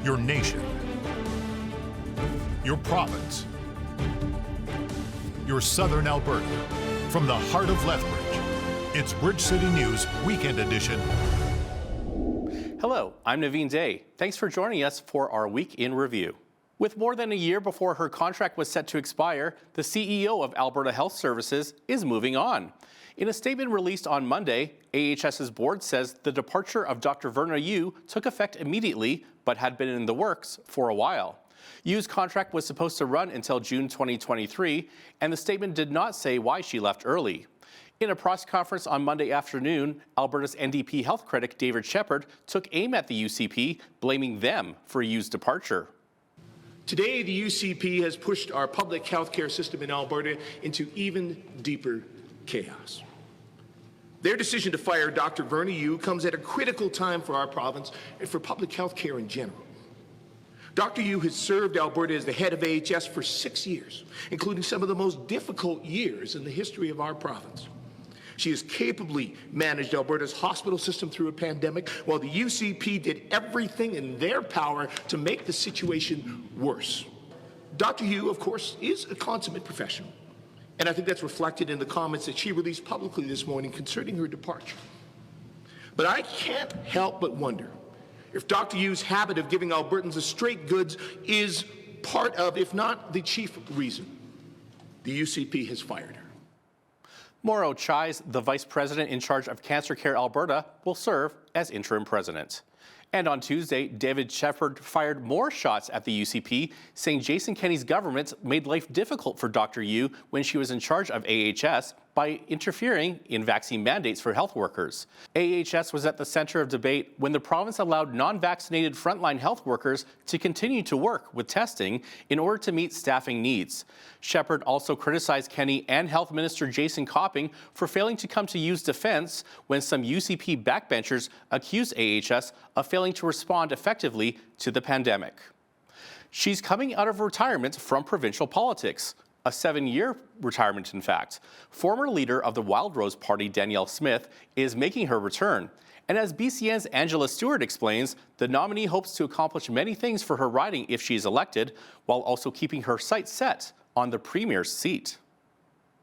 your nation, your province, your southern Alberta. From the heart of Lethbridge, it's Bridge City News Weekend Edition. Hello, I'm Naveen Day. Thanks for joining us for our Week in Review. With more than a year before her contract was set to expire, the CEO of Alberta Health Services is moving on. In a statement released on Monday, AHS's board says the departure of Dr. Verna Yu took effect immediately, but had been in the works for a while. Yu's contract was supposed to run until June 2023, and the statement did not say why she left early. In a press conference on Monday afternoon, Alberta's NDP health critic David Shepherd took aim at the UCP, blaming them for Yu's departure. Today, the UCP has pushed our public health care system in Alberta into even deeper chaos. Their decision to fire Dr. Verna Yu comes at a critical time for our province and for public health care in general. Dr. Yu has served Alberta as the head of AHS for 6 years, including some of the most difficult years in the history of our province. She has capably managed Alberta's hospital system through a pandemic, while the UCP did everything in their power to make the situation worse. Dr. Yu, of course, is a consummate professional, and I think that's reflected in the comments that she released publicly this morning concerning her departure. But I can't help but wonder if Dr. Yu's habit of giving Albertans the straight goods is part of, if not the chief reason, the UCP has fired her. Mauro Chais, the vice president in charge of Cancer Care Alberta, will serve as interim president. And on Tuesday, David Shepherd fired more shots at the UCP, saying Jason Kenney's government made life difficult for Dr. Yu when she was in charge of AHS by interfering in vaccine mandates for health workers. AHS was at the center of debate when the province allowed non-vaccinated frontline health workers to continue to work with testing in order to meet staffing needs. Shepherd also criticized Kenney and Health Minister Jason Copping for failing to come to Yu's defense when some UCP backbenchers accused AHS of failing to respond effectively to the pandemic. She's coming out of retirement from provincial politics. A 7-year retirement, in fact. Former leader of the Wildrose Party, Danielle Smith, is making her return. And as BCN's Angela Stewart explains, the nominee hopes to accomplish many things for her riding if she is elected, while also keeping her sights set on the Premier's seat.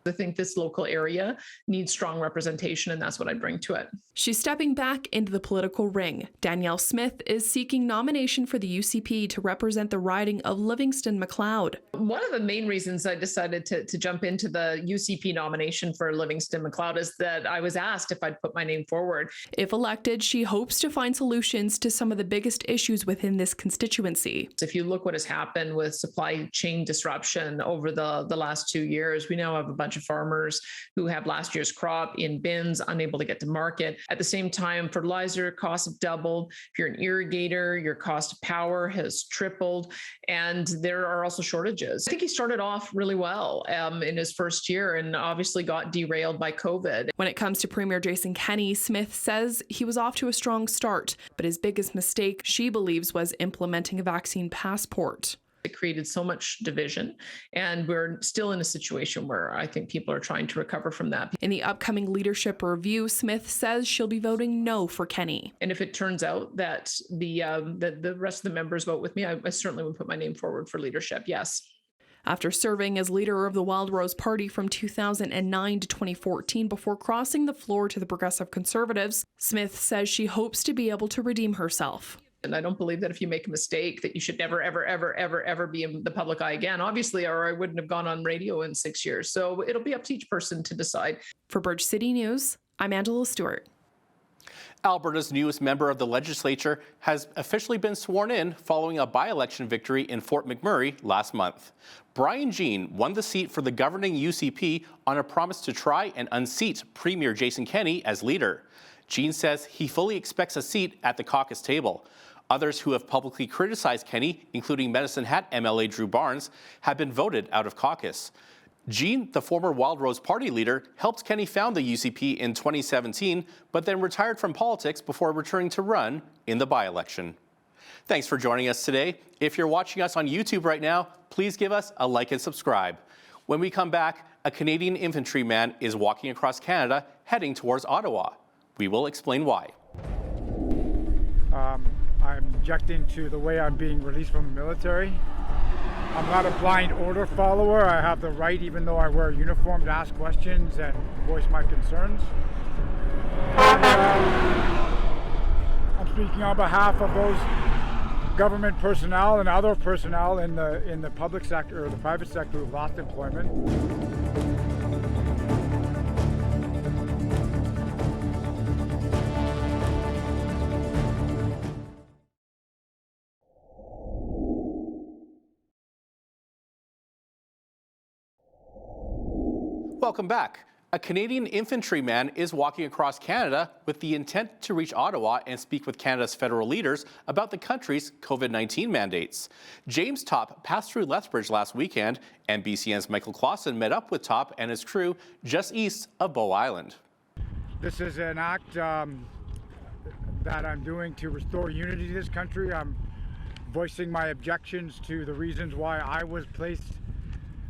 I think this local area needs strong representation, and that's what I bring to it. She's stepping back into the political ring. Danielle Smith is seeking nomination for the UCP to represent the riding of Livingston-Macleod. One of the main reasons I decided to jump into the UCP nomination for Livingston-Macleod is that I was asked if I'd put my name forward. If elected, she hopes to find solutions to some of the biggest issues within this constituency. If you look what has happened with supply chain disruption over the last 2 years, we now have a bunch of farmers who have last year's crop in bins, unable to get to market. At the same time, fertilizer costs have doubled. If you're an irrigator, your cost of power has tripled, and there are also shortages. I think he started off really well in his first year and obviously got derailed by COVID. When it comes to Premier Jason Kenney, Smith says he was off to a strong start, but his biggest mistake, she believes, was implementing a vaccine passport. It created so much division, and we're still in a situation where I think people are trying to recover from that. In the upcoming leadership review, Smith says she'll be voting no for Kenney. And if it turns out that the rest of the members vote with me, I certainly would put my name forward for leadership, yes. After serving as leader of the Wildrose Party from 2009 to 2014 before crossing the floor to the Progressive Conservatives, Smith says she hopes to be able to redeem herself. And I don't believe that if you make a mistake that you should never, ever, ever, ever, ever be in the public eye again, obviously, or I wouldn't have gone on radio in 6 years. So it'll be up to each person to decide. For Bridge City News, I'm Angela Stewart. Alberta's newest member of the legislature has officially been sworn in following a by-election victory in Fort McMurray last month. Brian Jean won the seat for the governing UCP on a promise to try and unseat Premier Jason Kenney as leader. Jean says he fully expects a seat at the caucus table. Others who have publicly criticized Kenney, including Medicine Hat MLA Drew Barnes, have been voted out of caucus. Jean, the former Wildrose Party leader, helped Kenney found the UCP in 2017, but then retired from politics before returning to run in the by-election. Thanks for joining us today. If you're watching us on YouTube right now, please give us a like and subscribe. When we come back, a Canadian infantryman is walking across Canada, heading towards Ottawa. We will explain why. I'm objecting to the way I'm being released from the military. I'm not a blind order follower. I have the right, even though I wear a uniform, to ask questions and voice my concerns. I'm speaking on behalf of those government personnel and other personnel in the public sector or the private sector who've lost employment. Welcome back. A Canadian infantryman is walking across Canada with the intent to reach Ottawa and speak with Canada's federal leaders about the country's COVID-19 mandates. James Topp passed through Lethbridge last weekend, and BCN's Michael Clausen met up with Topp and his crew just east of Bow Island. This is an act that I'm doing to restore unity to this country. I'm voicing my objections to the reasons why I was placed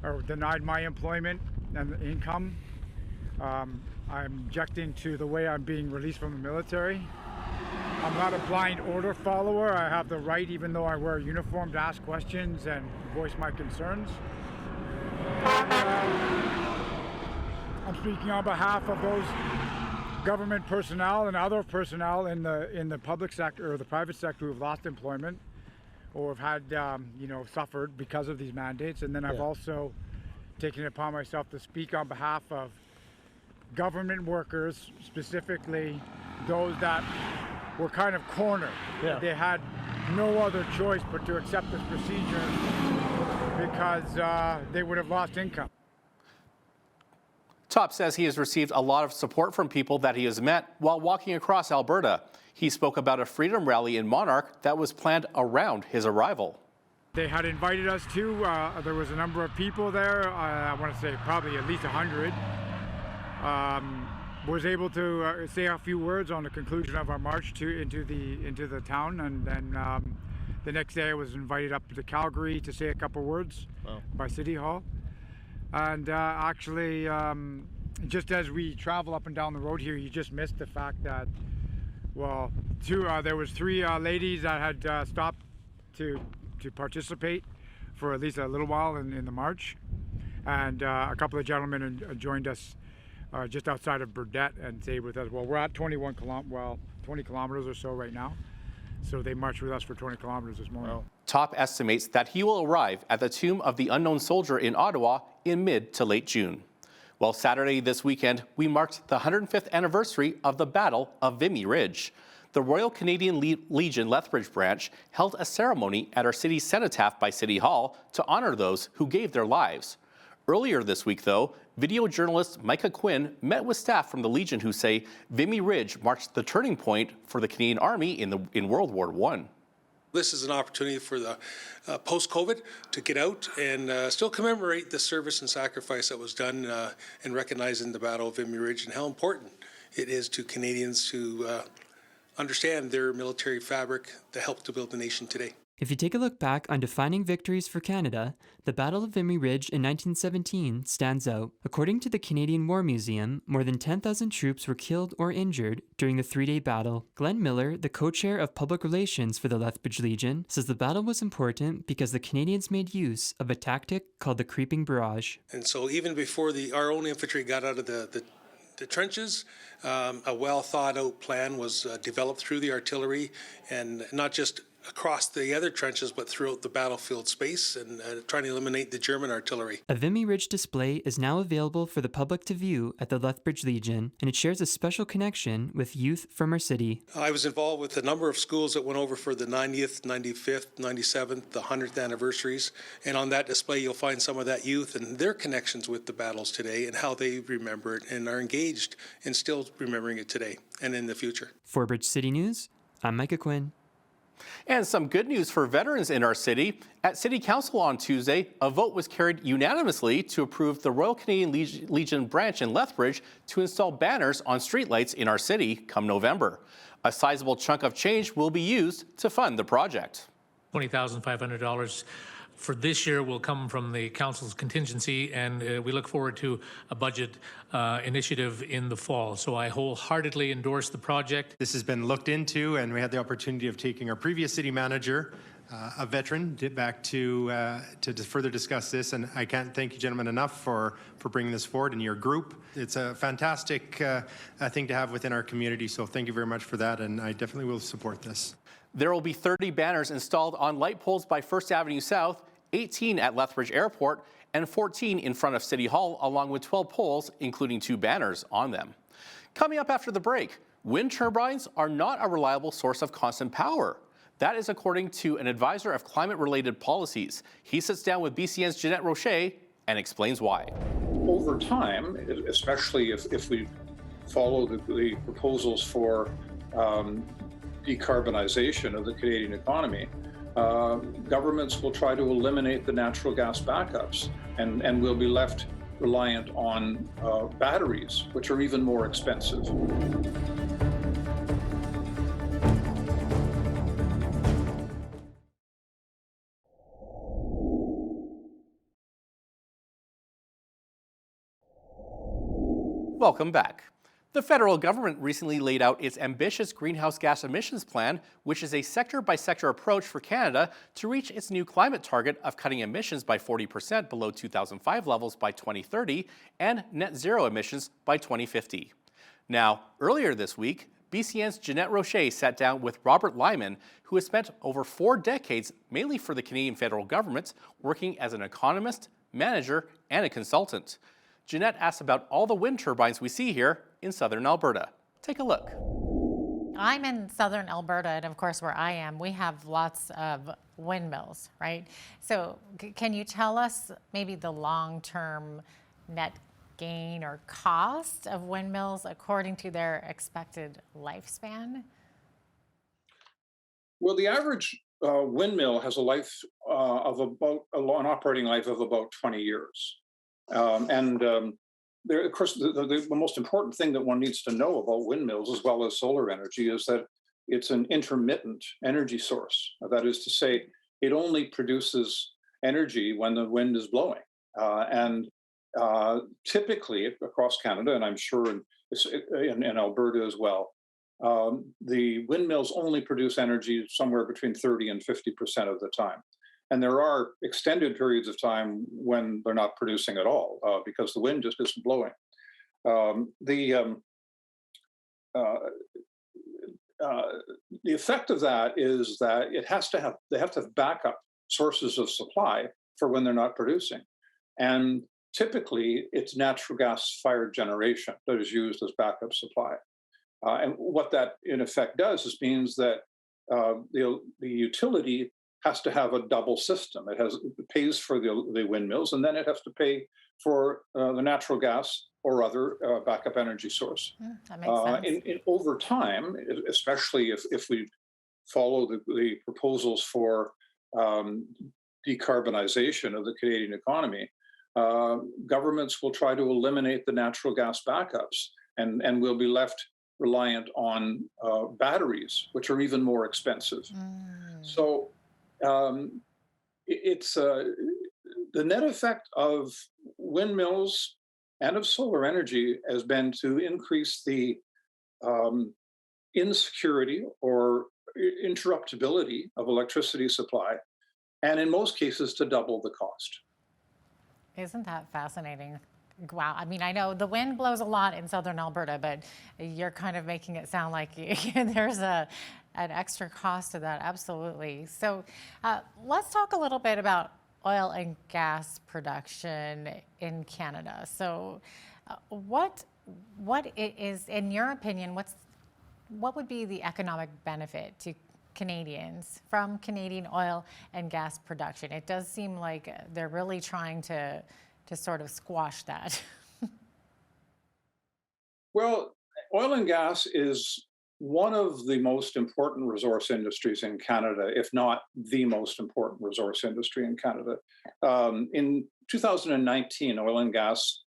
or denied my employment and income. I'm objecting to the way I'm being released from the military. I'm not a blind order follower. I have the right, even though I wear a uniform, to ask questions and voice my concerns. I'm speaking on behalf of those government personnel and other personnel in the public sector or the private sector who've lost employment or have had, suffered because of these mandates. And then I've also taken it upon myself to speak on behalf of government workers, specifically those that were kind of cornered. They had no other choice but to accept this procedure because they would have lost income. Topp says he has received a lot of support from people that he has met while walking across Alberta. He spoke about a freedom rally in Monarch that was planned around his arrival. They had invited us to. There was a number of people there. I want to say probably at least 100. Was able to say a few words on the conclusion of our march into the town, and then the next day I was invited up to Calgary to say a couple words by City Hall. And actually, just as we travel up and down the road here, you just missed the fact that, there was three ladies that had stopped to participate for at least a little while in the march, and a couple of gentlemen joined us just outside of Burdett and stayed with us. Well, we're at 20 kilometers or so right now, so they marched with us for 20 kilometers this morning. Topp estimates that he will arrive at the Tomb of the Unknown Soldier in Ottawa in mid to late June. Well, Saturday this weekend, we marked the 105th anniversary of the Battle of Vimy Ridge. The Royal Canadian Legion Lethbridge branch held a ceremony at our city's cenotaph by City Hall to honor those who gave their lives. Earlier this week, though, video journalist Micah Quinn met with staff from the Legion who say Vimy Ridge marked the turning point for the Canadian Army in World War I. This is an opportunity for the post-COVID to get out and still commemorate the service and sacrifice that was done in recognizing the Battle of Vimy Ridge and how important it is to Canadians to understand their military fabric that helped to build the nation today. If you take a look back on defining victories for Canada, the Battle of Vimy Ridge in 1917 stands out. According to the Canadian War Museum, more than 10,000 troops were killed or injured during the three-day battle. Glenn Miller, the co-chair of public relations for the Lethbridge Legion, says the battle was important because the Canadians made use of a tactic called the creeping barrage. And so even before our own infantry got out of the trenches, a well-thought-out plan was developed through the artillery, and not just across the other trenches, but throughout the battlefield space, and trying to eliminate the German artillery. A Vimy Ridge display is now available for the public to view at the Lethbridge Legion, and it shares a special connection with youth from our city. I was involved with a number of schools that went over for the 90th, 95th, 97th, the 100th anniversaries, and on that display you'll find some of that youth and their connections with the battles today and how they remember it and are engaged in still remembering it today and in the future. For Bridge City News, I'm Micah Quinn. And some good news for veterans in our city. At City Council on Tuesday, a vote was carried unanimously to approve the Royal Canadian Legion branch in Lethbridge to install banners on streetlights in our city come November. A sizable chunk of change will be used to fund the project. $20,500 for this year will come from the council's contingency, and we look forward to a budget initiative in the fall. So I wholeheartedly endorse the project. This has been looked into, and we had the opportunity of taking our previous city manager, a veteran, back to further discuss this. And I can't thank you, gentlemen, enough for bringing this forward in your group. It's a fantastic thing to have within our community. So thank you very much for that, and I definitely will support this. There will be 30 banners installed on light poles by 1st Avenue South, 18 at Lethbridge Airport, and 14 in front of City Hall, along with 12 poles, including 2 banners on them. Coming up after the break, wind turbines are not a reliable source of constant power. That is according to an advisor of climate-related policies. He sits down with BCN's Jeanette Rocher and explains why. Over time, especially if we follow the proposals for decarbonization of the Canadian economy, governments will try to eliminate the natural gas backups, and we'll be left reliant on batteries, which are even more expensive. Welcome back. The federal government recently laid out its ambitious greenhouse gas emissions plan, which is a sector-by-sector approach for Canada to reach its new climate target of cutting emissions by 40% below 2005 levels by 2030 and net zero emissions by 2050. Now, earlier this week, BCN's Jeanette Rocher sat down with Robert Lyman, who has spent over 4 decades, mainly for the Canadian federal government, working as an economist, manager, and a consultant. Jeanette asked about all the wind turbines we see here in southern Alberta. Take a look. I'm in southern Alberta, and of course where I am, we have lots of windmills, right? So can you tell us maybe the long-term net gain or cost of windmills according to their expected lifespan? Well, the average windmill has a life of about an operating life of about 20 years. There, of course, the most important thing that one needs to know about windmills, as well as solar energy, is that it's an intermittent energy source. That is to say, it only produces energy when the wind is blowing. Typically across Canada, and I'm sure in Alberta as well, the windmills only produce energy somewhere between 30 and 50% of the time. And there are extended periods of time when they're not producing at all because the wind just isn't blowing. The effect of that is that they have to have backup sources of supply for when they're not producing. And typically, it's natural gas-fired generation that is used as backup supply. And what that, in effect, does is means that the utility has to have a double system. It pays for the windmills, and then it has to pay for the natural gas or other backup energy source. That makes sense. Over time, especially if we follow the proposals for decarbonization of the Canadian economy, governments will try to eliminate the natural gas backups, and we'll be left reliant on batteries, which are even more expensive. So it's the net effect of windmills and of solar energy has been to increase the insecurity or interruptibility of electricity supply, and in most cases to double the cost. Isn't that fascinating? Wow. I mean, I know the wind blows a lot in southern Alberta, but you're kind of making it sound like there's an extra cost to that. Absolutely. So let's talk a little bit about oil and gas production in Canada. So what is, in your opinion, what would be the economic benefit to Canadians from Canadian oil and gas production? It does seem like they're really trying to sort of squash that. Well, oil and gas is one of the most important resource industries in Canada, if not the most important resource industry in Canada. In 2019, oil and gas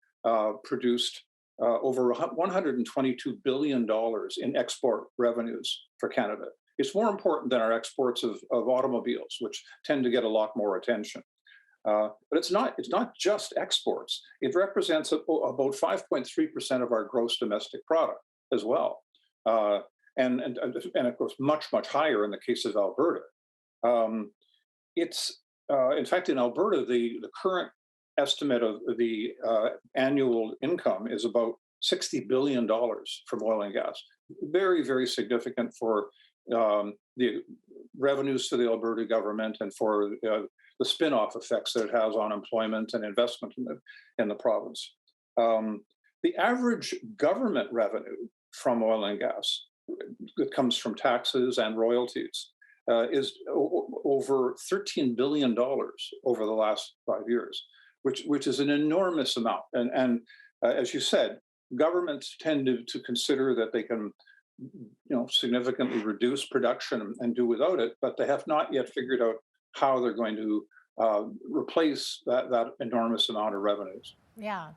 produced over $122 billion in export revenues for Canada. It's more important than our exports of automobiles, which tend to get a lot more attention. But it's not just exports. It represents about 5.3% of our gross domestic product as well, and of course much higher in the case of Alberta. It's in fact in Alberta the current estimate of the annual income is about $60 billion from oil and gas. Very significant for the revenues to the Alberta government and for the spin-off effects that it has on employment and investment in the province. The average government revenue from oil and gas that comes from taxes and royalties is over $13 billion over the last 5 years, which is an enormous amount. And as you said, governments tend to consider that they can significantly reduce production and do without it, but they have not yet figured out how they're going to replace that enormous amount of revenues. Yeah.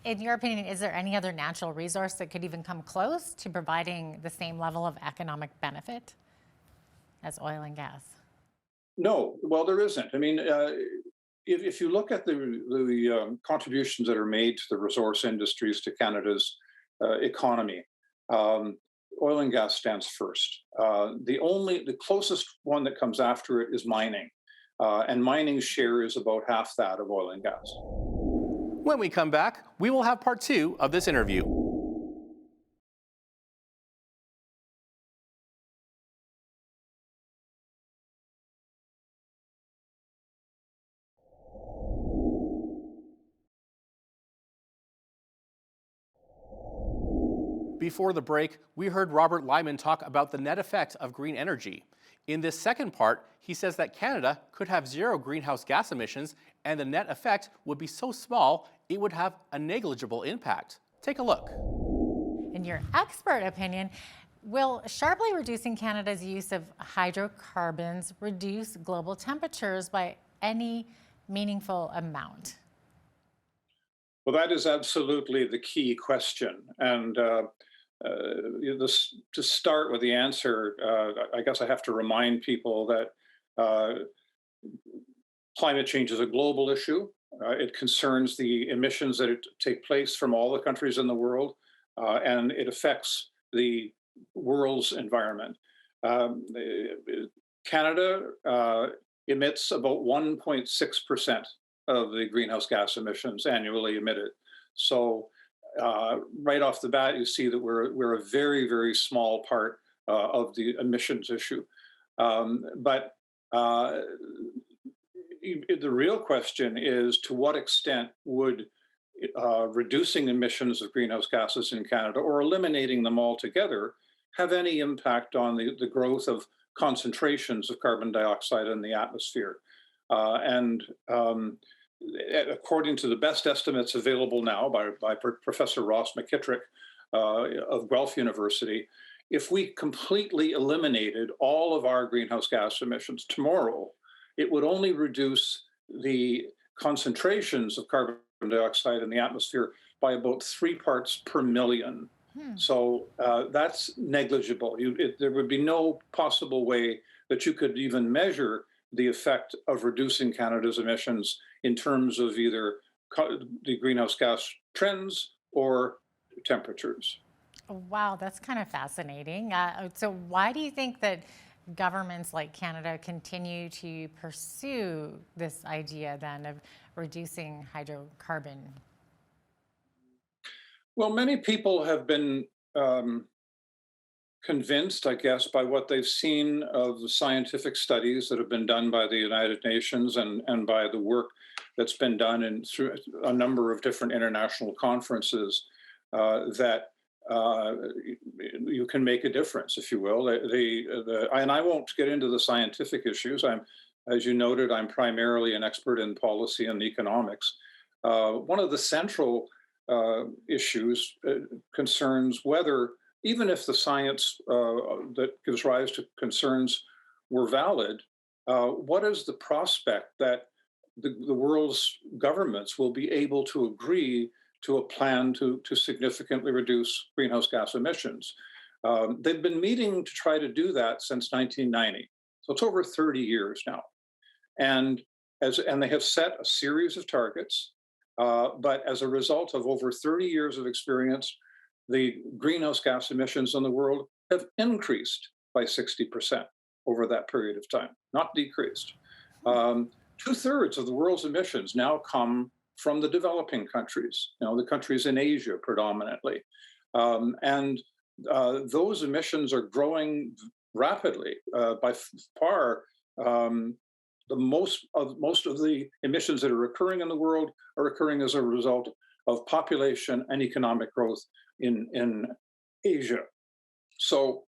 In your opinion, is there any other natural resource that could even come close to providing the same level of economic benefit as oil and gas? No, well, there isn't. I mean, if you look at the contributions that are made to the resource industries to Canada's economy, oil and gas stands first. The closest one that comes after it is mining. And mining's share is about half that of oil and gas. When we come back, we will have part 2 of this interview. Before the break, we heard Robert Lyman talk about the net effect of green energy. In this second part, he says that Canada could have 0 greenhouse gas emissions and the net effect would be so small it would have a negligible impact. Take a look. In your expert opinion, will sharply reducing Canada's use of hydrocarbons reduce global temperatures by any meaningful amount? Well, that is absolutely the key question. And to start with the answer, I guess I have to remind people that climate change is a global issue. It concerns the emissions that take place from all the countries in the world, and it affects the world's environment. Canada emits about 1.6% of the greenhouse gas emissions annually emitted. So right off the bat, you see that we're a very small part of the emissions issue. But the real question is, to what extent would reducing emissions of greenhouse gases in Canada or eliminating them altogether have any impact on the growth of concentrations of carbon dioxide in the atmosphere? According to the best estimates available now by Professor Ross McKittrick of Guelph University, if we completely eliminated all of our greenhouse gas emissions tomorrow, it would only reduce the concentrations of carbon dioxide in the atmosphere by about 3 parts per million. So that's negligible. There would be no possible way that you could even measure the effect of reducing Canada's emissions in terms of either the greenhouse gas trends or temperatures. Wow, that's kind of fascinating. So why do you think that governments like Canada continue to pursue this idea then of reducing hydrocarbon? Well, many people have been convinced, I guess, by what they've seen of the scientific studies that have been done by the United Nations and by the work that's been done through a number of different international conferences, that you can make a difference, if you will. And I won't get into the scientific issues. As you noted, I'm primarily an expert in policy and economics. One of the central issues concerns whether, even if the science that gives rise to concerns were valid, what is the prospect that the world's governments will be able to agree to a plan to significantly reduce greenhouse gas emissions? They've been meeting to try to do that since 1990. So it's over 30 years now. And and they have set a series of targets. But as a result of over 30 years of experience, the greenhouse gas emissions in the world have increased by 60% over that period of time, not decreased. 2/3 of the world's emissions now come from the developing countries, the countries in Asia predominantly. And those emissions are growing rapidly. By far, most of the emissions that are occurring in the world are occurring as a result of population and economic growth in Asia. So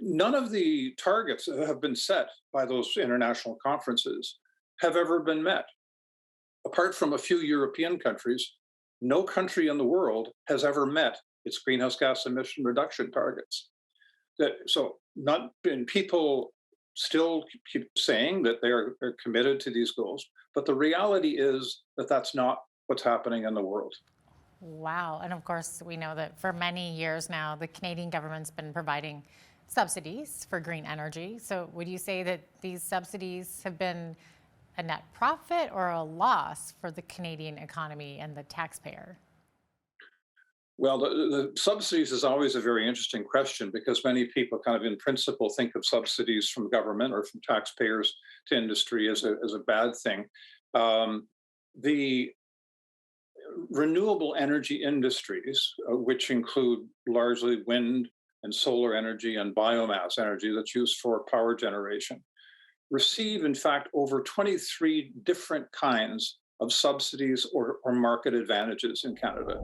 none of the targets that have been set by those international conferences have ever been met. Apart from a few European countries, no country in the world has ever met its greenhouse gas emission reduction targets. People still keep saying that they're committed to these goals, but the reality is that that's not what's happening in the world. Wow. And of course, we know that for many years now, the Canadian government's been providing subsidies for green energy. So would you say that these subsidies have been a net profit or a loss for the Canadian economy and the taxpayer? Well, the subsidies is always a very interesting question because many people kind of in principle think of subsidies from government or from taxpayers to industry as a bad thing. The renewable energy industries, which include largely wind and solar energy and biomass energy that's used for power generation, receive, in fact, over 23 different kinds of subsidies or market advantages in Canada.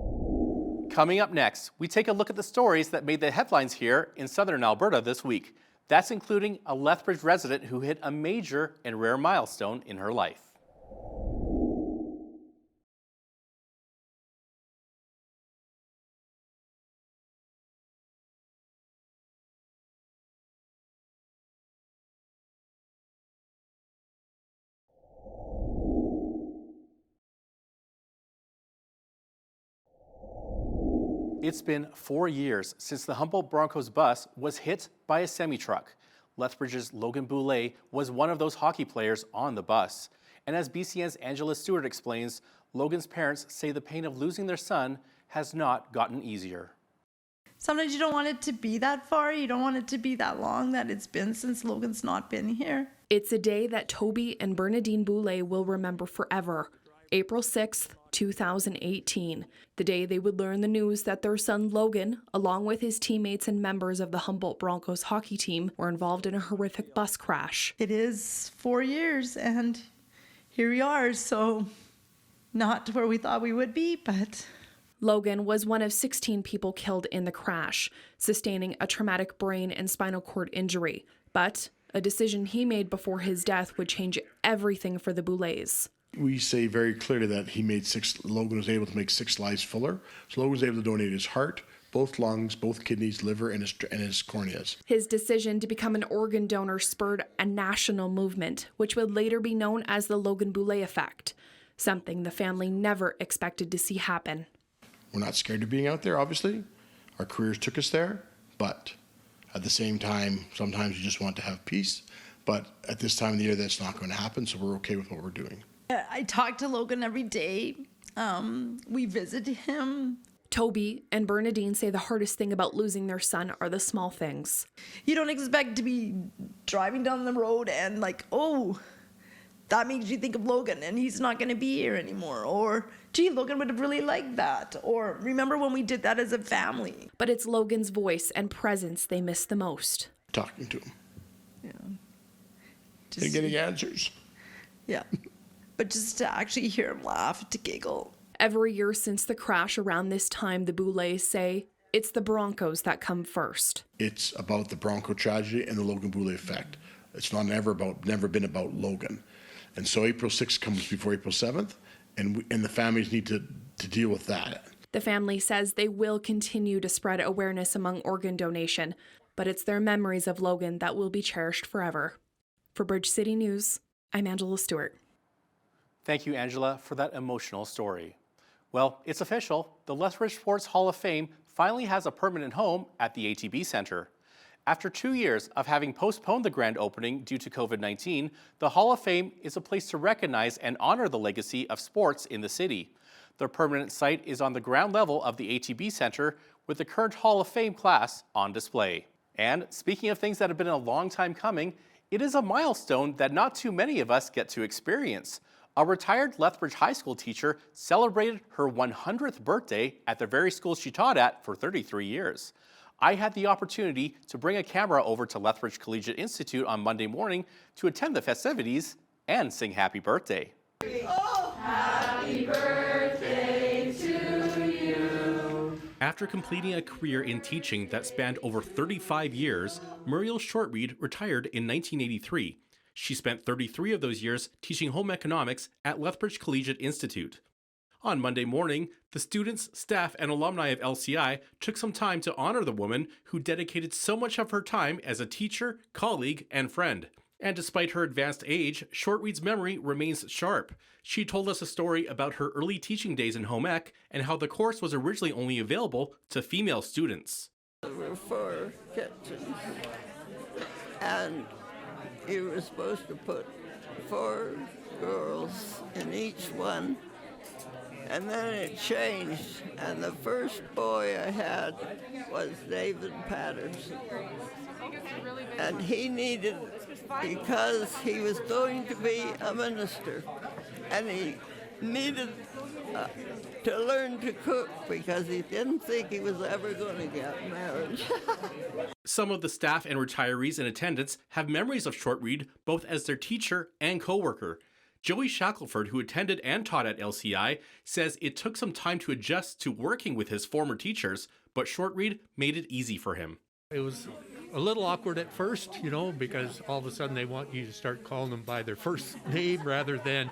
Coming up next, we take a look at the stories that made the headlines here in southern Alberta this week. That's including a Lethbridge resident who hit a major and rare milestone in her life. It's been 4 years since the Humboldt Broncos bus was hit by a semi-truck. Lethbridge's Logan Boulay was one of those hockey players on the bus. And as BCN's Angela Stewart explains, Logan's parents say the pain of losing their son has not gotten easier. Sometimes you don't want it to be that far. You don't want it to be that long that it's been since Logan's not been here. It's a day that Toby and Bernadine Boulay will remember forever. April 6th, 2018, the day they would learn the news that their son Logan, along with his teammates and members of the Humboldt Broncos hockey team, were involved in a horrific bus crash. It is 4 years and here we are, so not where we thought we would be, but... Logan was one of 16 people killed in the crash, sustaining a traumatic brain and spinal cord injury. But a decision he made before his death would change everything for the Boulays. We say very clearly that Logan was able to make 6 lives fuller. So Logan was able to donate his heart, both lungs, both kidneys, liver, and his corneas. His decision to become an organ donor spurred a national movement, which would later be known as the Logan Boulay effect, something the family never expected to see happen. We're not scared of being out there, obviously. Our careers took us there, but at the same time, sometimes you just want to have peace. But at this time of the year, that's not going to happen, so we're okay with what we're doing. I talk to Logan every day. We visit him. Toby and Bernadine say the hardest thing about losing their son are the small things. You don't expect to be driving down the road and that makes you think of Logan and he's not going to be here anymore. Or, gee, Logan would have really liked that. Or, remember when we did that as a family. But it's Logan's voice and presence they miss the most. Talking to him. Yeah. And getting answers. Yeah. But just to actually hear him laugh, to giggle. Every year since the crash around this time, the Boulays say it's the Broncos that come first. It's about the Bronco tragedy and the Logan Boulay effect. It's never been about Logan. And so April 6th comes before April 7th, and the families need to deal with that. The family says they will continue to spread awareness among organ donation, but it's their memories of Logan that will be cherished forever. For Bridge City News, I'm Angela Stewart. Thank you, Angela, for that emotional story. Well, it's official. The Lethbridge Sports Hall of Fame finally has a permanent home at the ATB Centre. After 2 years of having postponed the grand opening due to COVID-19, the Hall of Fame is a place to recognize and honor the legacy of sports in the city. The permanent site is on the ground level of the ATB Center with the current Hall of Fame class on display. And speaking of things that have been a long time coming, it is a milestone that not too many of us get to experience. A retired Lethbridge High School teacher celebrated her 100th birthday at the very school she taught at for 33 years. I had the opportunity to bring a camera over to Lethbridge Collegiate Institute on Monday morning to attend the festivities and sing happy birthday. Oh, happy birthday to you. After completing a career in teaching that spanned over 35 years, Muriel Shortreed retired in 1983. She spent 33 of those years teaching home economics at Lethbridge Collegiate Institute. On Monday morning, the students, staff, and alumni of LCI took some time to honor the woman who dedicated so much of her time as a teacher, colleague, and friend. And despite her advanced age, Shortreed's memory remains sharp. She told us a story about her early teaching days in home ec and how the course was originally only available to female students. There were 4 kitchens, and you were supposed to put 4 girls in each one. And then it changed, and the first boy I had was David Patterson. And he needed, because he was going to be a minister, and he needed to learn to cook because he didn't think he was ever going to get married. Some of the staff and retirees in attendance have memories of Shortreed both as their teacher and co-worker. Joey Shackelford, who attended and taught at LCI, says it took some time to adjust to working with his former teachers, but Shortreed made it easy for him. It was a little awkward at first, because all of a sudden they want you to start calling them by their first name rather than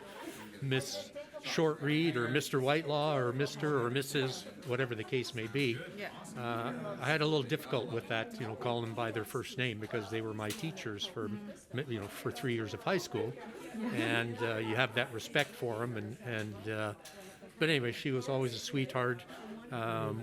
Miss Shortreed or Mr. Whitelaw or Mr. or Mrs., whatever the case may be. I had a little difficult with that, calling them by their first name because they were my teachers for 3 years of high school, and you have that respect for them. But anyway, she was always a sweetheart,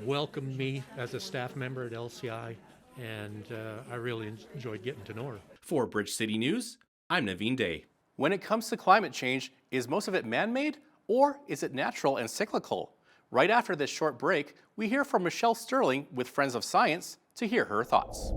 welcomed me as a staff member at LCI, and I really enjoyed getting to know her. For Bridge City News, I'm Naveen Day. When it comes to climate change, is most of it man-made? Or is it natural and cyclical? Right after this short break, we hear from Michelle Sterling with Friends of Science to hear her thoughts.